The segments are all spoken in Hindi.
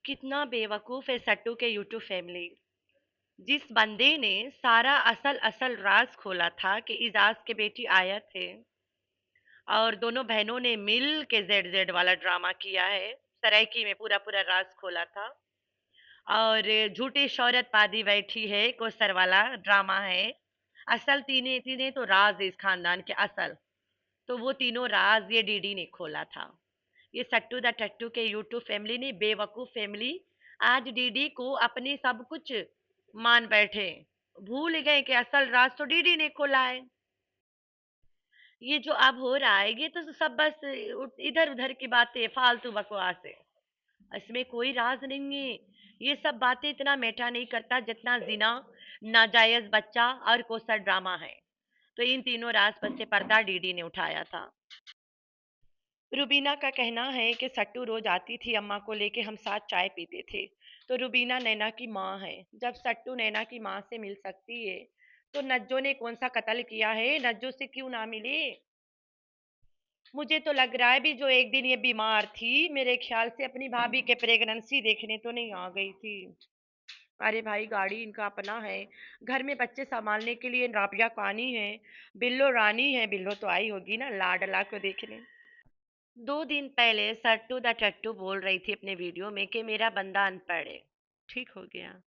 कितना बेवकूफ है सट्टू के यूट्यूब फैमिली। जिस बंदे ने सारा असल असल राज खोला था कि इजाज के बेटी आया थे और दोनों बहनों ने मिल के जेड जेड वाला ड्रामा किया है। सराइकी में पूरा पूरा राज खोला था। और झूठी शौहरत पादी बैठी है कोसर वाला ड्रामा है। असल तीने तीने तो राज है इस खानदान के असल। तो वो तीनों राज ये डीडी ने खोला था। ये सट्टू द टट्टू के यूट्यूब फैमिली ने बेवकूफ फैमिली आज डीडी को अपने सब कुछ मान बैठे। भूल गए कि असल राज तो डीडी ने खोला है। ये जो अब हो रहा है ये तो सब बस इधर उधर की बातें फालतू बकवास है। इसमें कोई राज नहीं है। ये सब बातें इतना मैटर नहीं करता जितना जिना, नाजायज बच्चा और कोसा ड्रामा है। तो इन तीनों राज पर से पर्दा डीडी ने उठाया था। रुबीना का कहना है कि सट्टू रोज आती थी अम्मा को लेके, हम साथ चाय पीते थे। तो रुबीना नैना की माँ है। जब सट्टू नैना की माँ से मिल सकती है तो नज्जो ने कौन सा कत्ल किया है, नज्जो से क्यों ना मिले। मुझे तो लग रहा है भी जो एक दिन ये बीमार थी मेरे ख्याल से अपनी भाभी के प्रेगनेंसी देखने तो नहीं आ गई थी। अरे भाई गाड़ी इनका अपना है। घर में बच्चे संभालने के लिए राबिया कानी है। बिल्लो रानी है, बिल्लो तो आई होगी ना लाडला को देखने। 2 दिन पहले सट्टू द टट्टू बोल रही थी अपने वीडियो में कि मेरा बंदा अनपढ़ है। ठीक हो गया।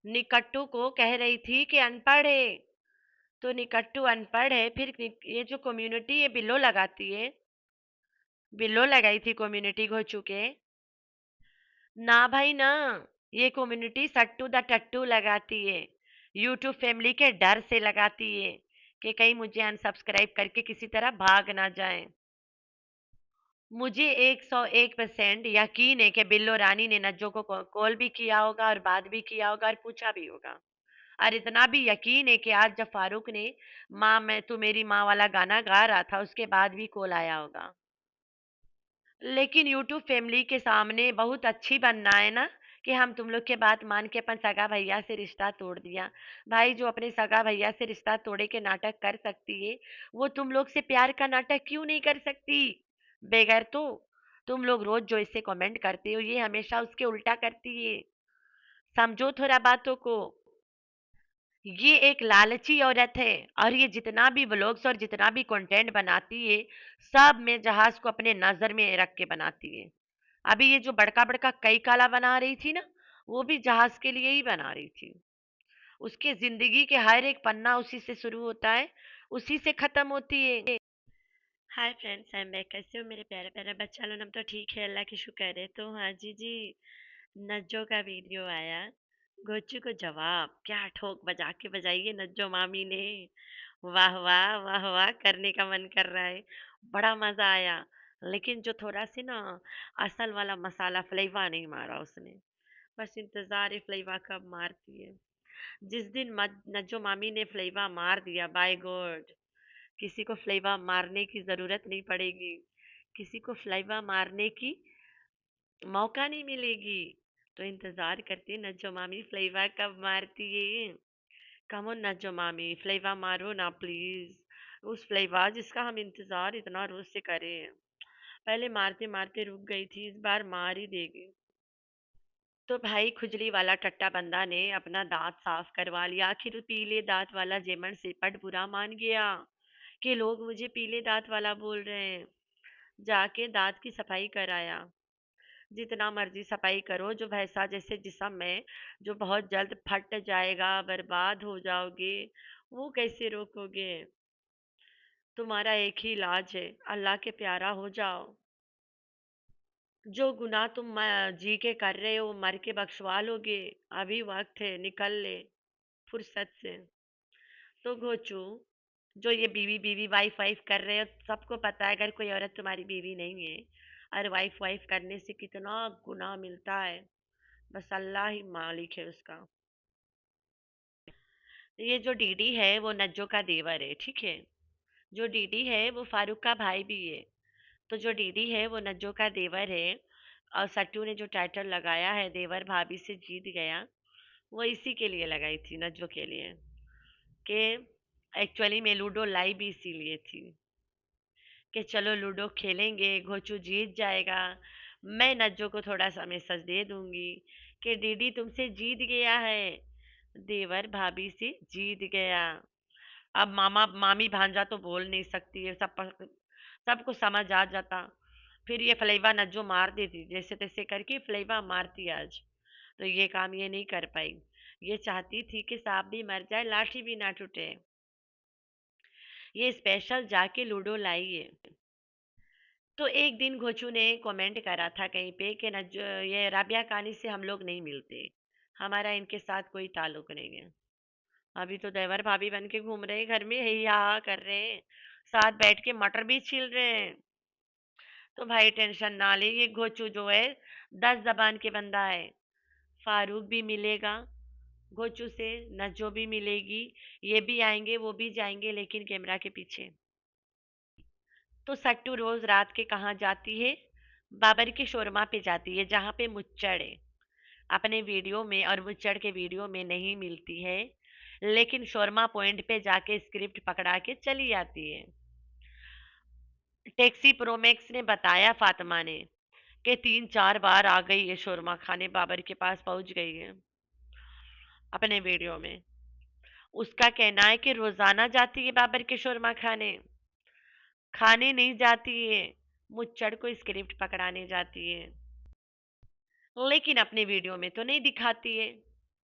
निकट्टू को कह रही थी कि अनपढ़ है। तो निकट्टू अनपढ़ है, फिर ये जो कम्युनिटी ये बिल्लो लगाती है। बिल्लो लगाई थी कम्युनिटी को चुके। ना भाई ना। ये कम्युनिटी सट्टू द टट्टू लगाती है। यूट्यूब फैमिली के डर से लगाती है कि कहीं मुझे अनसब्सक्राइब करके किसी तरह भाग ना जाए। मुझे 101% यकीन है कि बिल्लो रानी ने नज्जो को कॉल भी किया होगा और बात भी किया होगा और पूछा भी होगा। और इतना भी यकीन है कि आज जब फारूक ने माँ मैं तू मेरी माँ वाला गाना गा रहा था उसके बाद भी कॉल आया होगा। लेकिन यूट्यूब फैमिली के सामने बहुत अच्छी बनना है ना कि हम तुम लोग के बात मान के अपन सगा भैया से रिश्ता तोड़ दिया। भाई जो अपने सगा भैया से रिश्ता तोड़े के नाटक कर सकती है वो तुम लोग से प्यार का नाटक क्यों नहीं कर सकती। बेगर तो तुम लोग रोज जो इसे कमेंट करते हो ये हमेशा उसके उल्टा करती है। समझो थोड़ा बातों को। ये एक लालची औरत है। और ये जितना भी व्लॉग्स और जितना भी कंटेंट बनाती है सब में जहाज को अपने नजर में रख के बनाती है। अभी ये जो बड़का बड़का कई काला बना रही थी ना वो भी जहाज के लिए ही बना रही थी। उसके जिंदगी के हर एक पन्ना उसी से शुरू होता है, उसी से खत्म होती है। Hi friends, I am back. कैसे हो मेरे प्यारे प्यारे बच्चा लोग? हम तो ठीक है, अल्लाह की शुक्र है। तो हाँ जी जी, नज्जो का वीडियो आया। गोचू को जवाब क्या ठोक बजा के बजाइए नज्जो मामी ने। वाह वाह वाह वाह करने का मन कर रहा है। बड़ा मजा आया। लेकिन जो थोड़ा सी ना असल वाला मसाला फ्लेवा नहीं मारा उसने। बस इंतजार है फ्लेवा कब मारती है। जिस दिन नज्जो मामी ने फ्लेवा मार दिया, बाय गॉड किसी को फ्लेवा मारने की जरूरत नहीं पड़ेगी। किसी को फ्लेवा मारने की मौका नहीं मिलेगी। तो इंतजार करती है नज्जो मामी फ्लेवा कब मारती है। कम ऑन नज्जो मामी फ्लेवा मारो ना प्लीज। उस फ्लेवा जिसका हम इंतजार इतना रोज से करे हैं। पहले मारते मारते रुक गई थी, इस बार मार ही देगी। तो भाई खुजली वाला टट्टा बंदा ने अपना दांत साफ करवा लिया। आखिर पीले दांत वाला जेमन सेपट बुरा मान गया कि लोग मुझे पीले दांत वाला बोल रहे हैं। जाके दांत की सफाई कराया। जितना मर्जी सफाई करो, जो भैंसा जैसे जिस्म में जो बहुत जल्द फट जाएगा, बर्बाद हो जाओगे, वो कैसे रोकोगे। तुम्हारा एक ही इलाज है, अल्लाह के प्यारा हो जाओ। जो गुनाह तुम जी के कर रहे हो मर के बख्शवा लोगे। अभी वक्त है, निकल ले फुर्सत से। तो घोचू जो ये बीवी बीवी वाइफ वाइफ कर रहे हो, सबको पता है अगर कोई औरत तुम्हारी बीवी नहीं है और वाइफ वाइफ करने से कितना गुनाह मिलता है। बस अल्लाह ही मालिक है उसका। ये जो डीडी है वो नज्जो का देवर है, ठीक है। जो डीडी है वो फारूक का भाई भी है। तो जो डीडी है वो नज्जो का देवर है। और सट्टू ने जो टाइटल लगाया है देवर भाभी से जीत गया, वो इसी के लिए लगाई थी नज्जो के लिए। कि एक्चुअली में लूडो लाई भी इसीलिए थी कि चलो लूडो खेलेंगे, घोचू जीत जाएगा। मैं नज्जो को थोड़ा सा मैसेज दे दूंगी कि दीदी तुमसे जीत गया है, देवर भाभी से जीत गया। अब मामा मामी भांजा तो बोल नहीं सकती है, सबको समझ आ जाता। फिर ये फलेवा नज्जो मार देती, जैसे तैसे करके फलेवा मारती आज। तो ये काम ये नहीं कर पाई। ये चाहती थी कि सांप भी मर जाए लाठी भी ना टूटे। ये स्पेशल जाके लूडो लाई है। तो एक दिन घोचू ने कमेंट करा था कहीं पे कि नज ये राबिया कहानी से हम लोग नहीं मिलते, हमारा इनके साथ कोई ताल्लुक नहीं है। अभी तो देवर भाभी बन के घूम रहे हैं घर में, ही हा कर रहे हैं, साथ बैठ के मटर भी छील रहे हैं। तो भाई टेंशन ना ले, ये घोचू जो है 10 जबान के बंदा है। फारूक भी मिलेगा घोचू से, नजो भी मिलेगी, ये भी आएंगे वो भी जाएंगे लेकिन कैमरा के पीछे। तो सट्टू रोज रात के कहाँ जाती है? बाबर के शोरमा पे जाती है जहाँ पे मुच्चड़ है। अपने वीडियो में और मुच्चड़ के वीडियो में नहीं मिलती है, लेकिन शोरमा पॉइंट पे जाके स्क्रिप्ट पकड़ा के चली आती है। टैक्सी प्रोमैक्स ने बताया फातिमा ने कि 3-4 बार आ गई है शोरमा खाने, बाबर के पास पहुंच गई है अपने वीडियो में। उसका कहना है कि रोजाना जाती है बाबर के शोरमा खाने, खाने नहीं जाती है, मुच्चड़ को स्क्रिप्ट पकड़ाने जाती है। लेकिन अपने वीडियो में तो नहीं दिखाती है,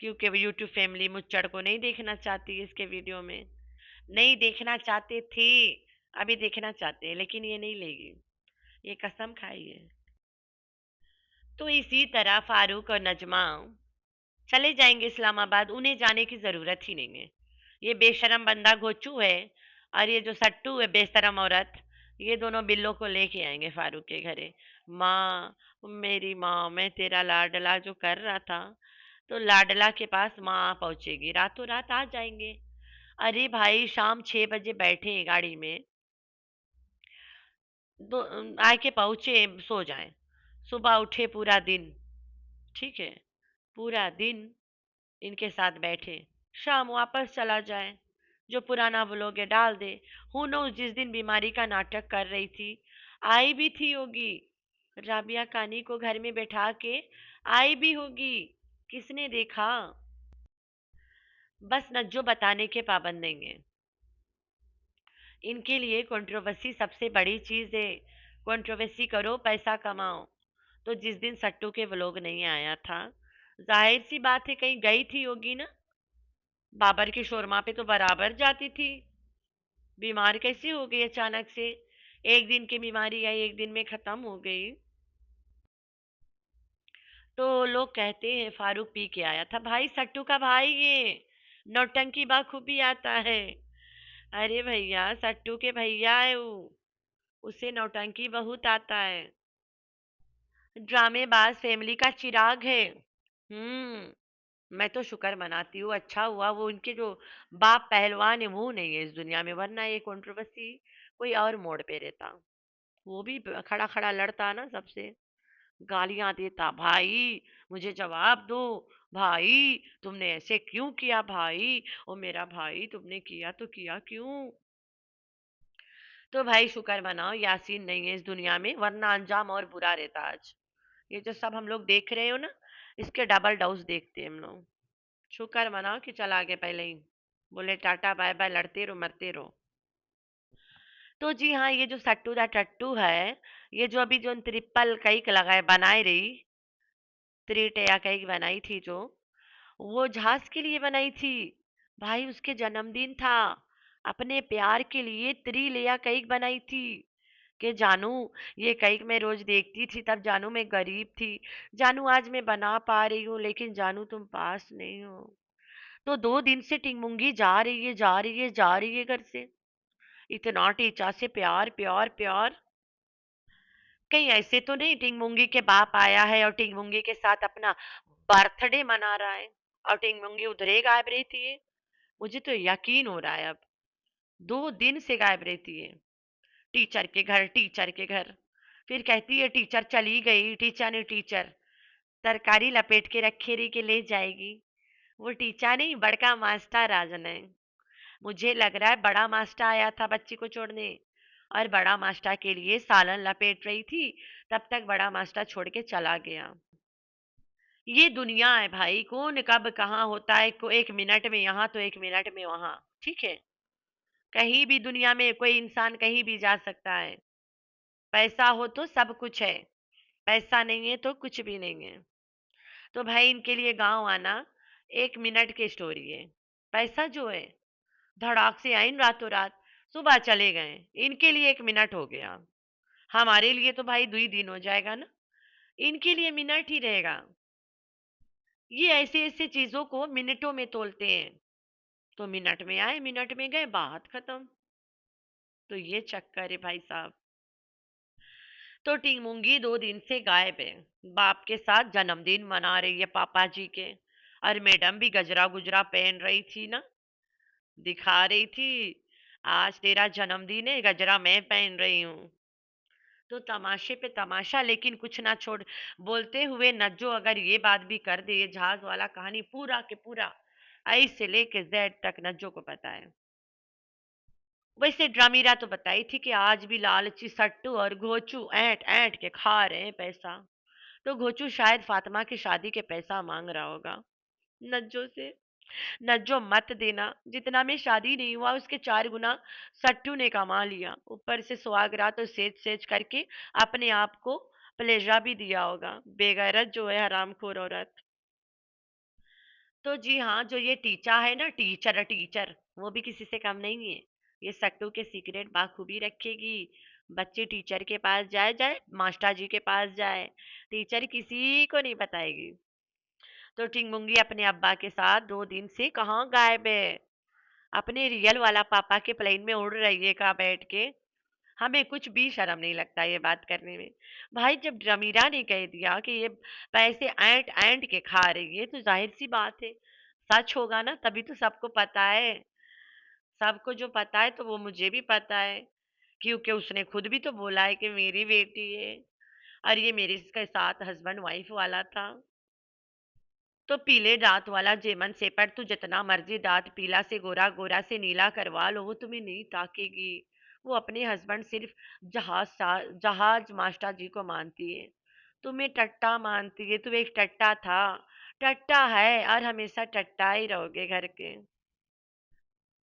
क्योंकि वो यूट्यूब फैमिली मुच्चड़ को नहीं देखना चाहती है इसके वीडियो में। नहीं देखना चाहते थे, अभी देखना चाहते हैं, लेकिन ये नहीं लेगी, ये कसम खाई है। तो इसी तरह फारूक और नजमा चले जाएंगे इस्लामाबाद, उन्हें जाने की जरूरत ही नहीं है। ये बेशरम बंदा घोचू है और ये जो सट्टू है बेशरम औरत, ये दोनों बिल्लों को लेके आएंगे फारूक के घरे। माँ, मेरी माँ, मैं तेरा लाडला जो कर रहा था, तो लाडला के पास माँ पहुंचेगी, रातों रात आ जाएंगे। अरे भाई शाम 6 बजे बैठे हैं गाड़ी में, दो आके पहुंचे, सो जाएं, सुबह उठे पूरा दिन, ठीक है, पूरा दिन इनके साथ बैठे, शाम वापस चला जाए, जो पुराना व्लॉग है डाल दे। हु नोस जिस दिन बीमारी का नाटक कर रही थी, आई भी थी होगी, राबिया कानी को घर में बैठा के आई भी होगी, किसने देखा? बस नज्जो बताने के पाबंद नहीं है। इनके लिए कंट्रोवर्सी सबसे बड़ी चीज है। कंट्रोवर्सी करो पैसा कमाओ। तो जिस दिन सट्टू के व्लॉग नहीं आया था, जाहिर सी बात है कहीं गई थी होगी ना, बाबर की शोरमा पे तो बराबर जाती थी। बीमार कैसे हो गई अचानक से? एक दिन की बीमारी आई, एक दिन में खत्म हो गई। तो लोग कहते हैं फारूक पी के आया था। भाई सट्टू का भाई ये नौटंकी बाखूबी आता है। अरे भैया सट्टू के भैया है वो, उसे नौटंकी बहुत आता है। ड्रामेबाज फैमिली का चिराग है। मैं तो शुक्र मनाती हूँ, अच्छा हुआ वो उनके जो बाप पहलवान है वो नहीं है इस दुनिया में, वरना ये कंट्रोवर्सी कोई और मोड़ पे रहता। वो भी खड़ा खड़ा लड़ता ना सबसे, गालियां देता, भाई मुझे जवाब दो, भाई तुमने ऐसे क्यों किया भाई, ओ मेरा भाई तुमने किया तो किया क्यों? तो भाई शुक्र मनाओ यासीन नहीं है इस दुनिया में, वरना अंजाम और बुरा रहता आज। ये जो सब हम लोग देख रहे हो ना, इसके डबल डोज देखते हम लोग। शुक्र मनाओ कि चला आगे पहले ही, बोले टाटा बाय बाय, लड़ते रहो मरते रहो। तो जी हाँ, ये जो सट्टू दा टट्टू है, ये जो अभी जो ट्रिपल कैक लगाए बनाए रही, त्रिटया कैक बनाई थी जो, वो झांस के लिए बनाई थी। भाई उसके जन्मदिन था, अपने प्यार के लिए त्रिलेया कैक बनाई थी। कि जानू, ये कैक मैं रोज देखती थी, तब जानू मैं गरीब थी, जानू आज मैं बना पा रही हूँ, लेकिन जानू तुम पास नहीं हो। तो 2 दिन से टिंगमुंगी जा रही है जा रही है जा रही है घर से, इतना टीचा से प्यार प्यार प्यार। कहीं ऐसे तो नहीं टिंगमुंगी के बाप आया है और टिंगमुंगी के साथ अपना बर्थडे मना रहा है और टिंगमुंगी उधर ही गायब रहती है? मुझे तो यकीन हो रहा है अब, 2 दिन से गायब रहती है, टीचर के घर टीचर के घर। फिर कहती है टीचर चली गई, टीचर ने टीचर तरकारी लपेट के रखे रही के ले जाएगी। वो टीचर नहीं, बड़का मास्टर राजन है। मुझे लग रहा है बड़ा मास्टर आया था बच्ची को छोड़ने, और बड़ा मास्टर के लिए सालन लपेट रही थी, तब तक बड़ा मास्टर छोड़ के चला गया। ये दुनिया है भाई, कौन कब कहाँ होता है, को 1 मिनट में यहाँ तो 1 मिनट में वहाँ, ठीक है? कहीं भी दुनिया में कोई इंसान कहीं भी जा सकता है। पैसा हो तो सब कुछ है, पैसा नहीं है तो कुछ भी नहीं है। तो भाई इनके लिए गाँव आना 1 मिनट की स्टोरी है। पैसा जो है, धड़ाक से आए न रातों रात, सुबह चले गए। इनके लिए 1 मिनट हो गया। हमारे लिए तो भाई 2 ही दिन हो जाएगा ना, इनके लिए मिनट ही रहेगा। ये ऐसे-ऐसे चीज़ों को मिनटों में तोलते हैं। तो मिनट में आए, मिनट में गए, बात खत्म। तो ये चक्कर है भाई साहब। तो टिंगमुंगी 2 दिन से गायब है। बाप के साथ जन्मदिन मना रही है पापा जी के। और मैडम भी गजरा गुजरा पहन रही थी ना, दिखा रही थी, आज तेरा जन्मदिन है, गजरा मैं पहन रही हूँ। तो तमाशे पे तमाशा, लेकिन कुछ ना छोड़ बोलते हुए नज्जो अगर ये बात भी कर दे, ये जहाज वाला कहानी पूरा के पूरा आई से लेके जेड तक नज्जो को पता है। वैसे ड्रामीरा तो बताई थी कि आज भी लालची सट्टू और घोचू ऐंठ ऐंठ के खा रहे हैं पैसा। तो घोचू शायद फातिमा की शादी के पैसा मांग रहा होगा नज्जो से। नज्जो मत देना, जितना में शादी नहीं हुआ उसके 4 गुना सट्टू ने कमा लिया, ऊपर से सुहागरात और सेज सेज करके अपने आप को प्लेजरा भी दिया होगा, बेगैरत जो है हरामखोर औरत। तो जी हाँ, जो ये टीचा है ना, टीचर टीचर, वो भी किसी से कम नहीं है। ये सट्टू के सीक्रेट बाखूबी रखेगी। बच्चे टीचर के पास जाए जाए, मास्टर जी के पास जाए, टीचर किसी को नहीं बताएगी। तो टिंगमुंगी अपने अब्बा के साथ 2 दिन से कहाँ गायब है? अपने रियल वाला पापा के प्लेन में उड़ रही है कहाँ बैठ के। हमें कुछ भी शर्म नहीं लगता ये बात करने में। भाई जब जमीरा ने कह दिया कि ये पैसे ऐंठ ऐंठ के खा रही है, तो जाहिर सी बात है सच होगा ना, तभी तो सबको पता है। सबको जो पता है तो वो मुझे भी पता है, क्योंकि उसने खुद भी तो बोला है कि मेरी बेटी है, और ये मेरे इसके साथ हस्बैंड वाइफ वाला था। तो पीले दांत वाला जेमन सेपट तू जितना मर्जी दांत पीला से गोरा, गोरा से नीला करवा लो, वो तुम्हें नहीं ताकेगी। वो अपने हस्बैंड सिर्फ जहाज मास्टर जी को मानती है, तुम्हें टट्टा मानती है। तू एक टट्टा था, टट्टा है, और हमेशा टट्टा ही रहोगे घर के।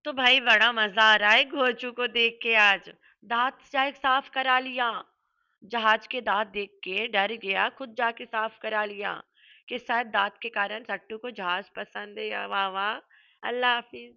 तो भाई बड़ा मजा आ रहा है घोचू को देख के आज। दांत चाहे साफ करा लिया, जहाज के दांत देख के डर गया, खुद जाके साफ करा लिया कि शायद दांत के कारण सट्टू को जहाज पसंद है। या वाह वाह। अल्लाह हाफिज।